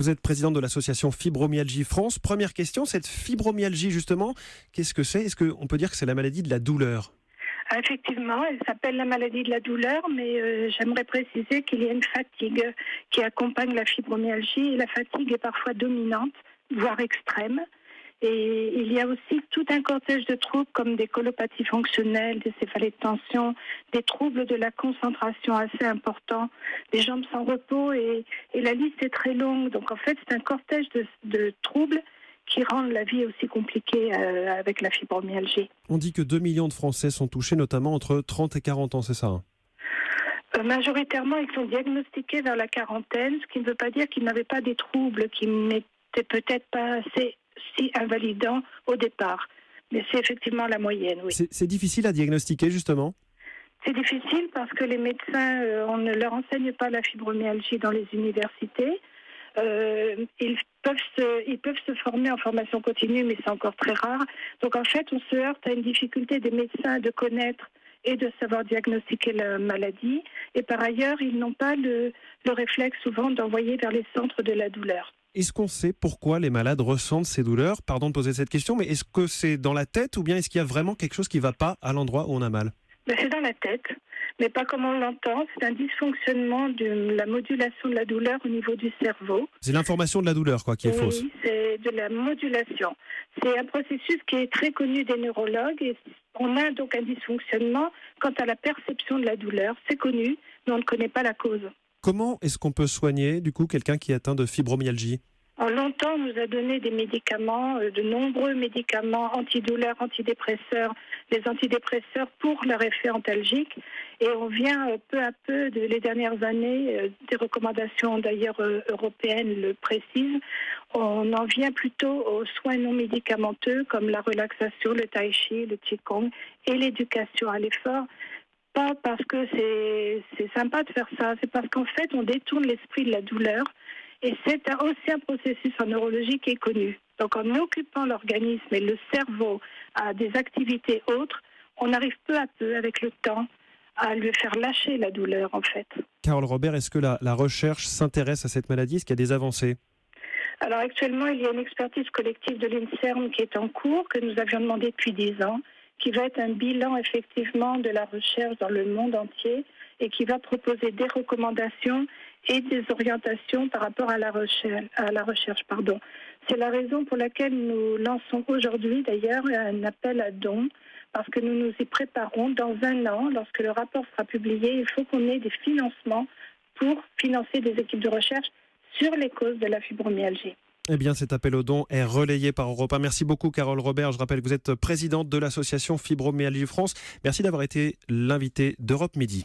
Vous êtes présidente de l'association Fibromyalgie France. Première question, cette fibromyalgie justement, qu'est-ce que c'est ? Est-ce qu'on peut dire que c'est la maladie de la douleur ? Effectivement, elle s'appelle la maladie de la douleur, mais j'aimerais préciser qu'il y a une fatigue qui accompagne la fibromyalgie et la fatigue est parfois dominante, voire extrême. Et il y a aussi tout un cortège de troubles comme des colopathies fonctionnelles, des céphalées de tension, des troubles de la concentration assez importants, des jambes sans repos et la liste est très longue. Donc en fait, c'est un cortège de troubles qui rendent la vie aussi compliquée avec la fibromyalgie. On dit que 2 millions de Français sont touchés, notamment entre 30 et 40 ans, c'est ça ? Majoritairement, ils sont diagnostiqués vers la quarantaine, ce qui ne veut pas dire qu'ils n'avaient pas des troubles qui n'étaient peut-être pas assez si invalidants au départ. Mais c'est effectivement la moyenne, oui. C'est difficile à diagnostiquer, justement ? C'est difficile parce que les médecins, on ne leur enseigne pas la fibromyalgie dans les universités. Ils peuvent se former en formation continue, mais c'est encore très rare. Donc en fait, on se heurte à une difficulté des médecins de connaître et de savoir diagnostiquer la maladie. Et par ailleurs, ils n'ont pas le réflexe souvent d'envoyer vers les centres de la douleur. Est-ce qu'on sait pourquoi les malades ressentent ces douleurs ? Pardon de poser cette question, mais est-ce que c'est dans la tête ou bien est-ce qu'il y a vraiment quelque chose qui ne va pas à l'endroit où on a mal ? C'est dans la tête, mais pas comme on l'entend. C'est un dysfonctionnement de la modulation de la douleur au niveau du cerveau. C'est l'information de la douleur qui est fausse. Oui, c'est de la modulation. C'est un processus qui est très connu des neurologues et on a donc un dysfonctionnement quant à la perception de la douleur. C'est connu, mais on ne connaît pas la cause. Comment est-ce qu'on peut soigner du coup quelqu'un qui est atteint de fibromyalgie ? En longtemps, on nous a donné des médicaments, de nombreux médicaments antidouleurs, antidépresseurs, les antidépresseurs pour leur effet antalgique. Et on vient peu à peu, les dernières années, des recommandations d'ailleurs européennes le précisent, on en vient plutôt aux soins non médicamenteux comme la relaxation, le tai chi, le qigong et l'éducation à l'effort. Pas parce que c'est sympa de faire ça, c'est parce qu'en fait, on détourne l'esprit de la douleur. Et c'est aussi un processus en neurologie qui est connu. Donc en occupant l'organisme et le cerveau à des activités autres, on arrive peu à peu, avec le temps, à lui faire lâcher la douleur en fait. Carole Robert, est-ce que la recherche s'intéresse à cette maladie ? Est-ce qu'il y a des avancées ? Alors actuellement, il y a une expertise collective de l'INSERM qui est en cours, que nous avions demandé depuis 10 ans, qui va être un bilan effectivement de la recherche dans le monde entier et qui va proposer des recommandations et des orientations par rapport à la recherche. C'est la raison pour laquelle nous lançons aujourd'hui d'ailleurs un appel à dons, parce que nous nous y préparons dans 1 an, lorsque le rapport sera publié, il faut qu'on ait des financements pour financer des équipes de recherche sur les causes de la fibromyalgie. Eh bien, cet appel aux dons est relayé par Europe 1. Merci beaucoup, Carole Robert. Je rappelle que vous êtes présidente de l'association Fibromyalgie France. Merci d'avoir été l'invitée d'Europe Midi.